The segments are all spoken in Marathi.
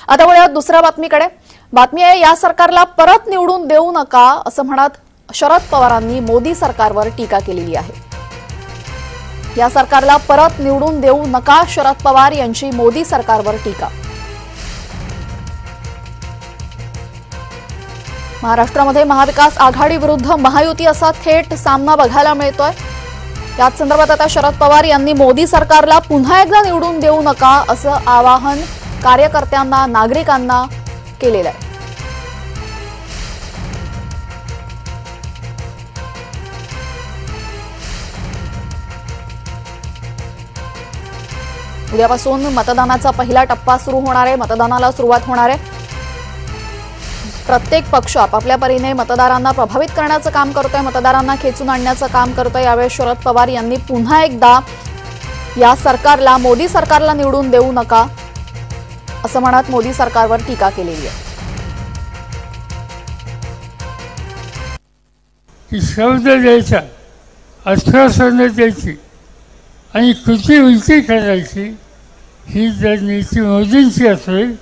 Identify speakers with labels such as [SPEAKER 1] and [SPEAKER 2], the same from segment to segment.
[SPEAKER 1] आता वळूयात दुसऱ्या बातमीकडे। बातमी आहे, या सरकारला परत निवडून देऊ नका असं म्हणत शरद पवारांनी मोदी सरकारवर टीका केलेली आहे। या सरकारला परत निवडून देऊ नका, शरद पवार यांची मोदी सरकारवर टीका। महाराष्ट्रामध्ये महाविकास आघाडी विरुद्ध महायुती असा थेट सामना बघायला मिळतोय। याच संदर्भात आता शरद पवार यांनी मोदी सरकारला पुन्हा एकदा निवडून देऊ नका असं आवाहन कार्यकर्त्यांना, नागरिकांना केलेलं आहे। उद्यापासून मतदानाचा पहिला टप्पा सुरू होणार आहे, मतदानाला सुरुवात होणार आहे। प्रत्येक पक्ष आपापल्या परीने मतदारांना प्रभावित करण्याचं काम करतोय, मतदारांना खेचून आणण्याचं काम करतोय। यावेळी शरद पवार यांनी पुन्हा एकदा या सरकारला, मोदी सरकारला निवडून देऊ नका असं म्हणत मोदी सरकारवर टीका केलेली आहे।
[SPEAKER 2] शब्द द्यायचा, आश्वासनं द्यायची आणि कृती उलटी करायची, ही जर नीती मोदींची असेल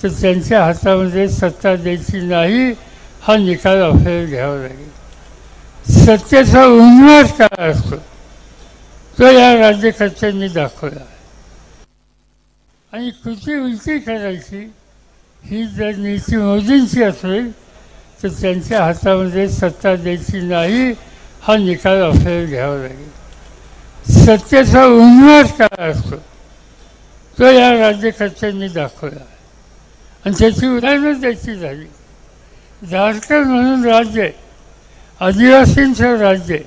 [SPEAKER 2] तर त्यांच्या हातामध्ये सत्ता द्यायची नाही, हा निकाल आपल्याला घ्यावा लागेल। सत्तेचा उन्माद काय असतो तो या राज्यकर्त्यांनी दाखवला आणि कृती उलटी करायची, ही जर नीती मोदींची असेल तर त्यांच्या हातामध्ये सत्ता द्यायची नाही, हा निकाल आपल्याला घ्यावा लागेल। सत्तेचा उन्माद काय असतो तो या राज्यकर्त्यांनी दाखवला आणि त्याची उदाहरणं द्यायची झाली। झारखंड म्हणून राज्य आहे, आदिवासींचं राज्य आहे,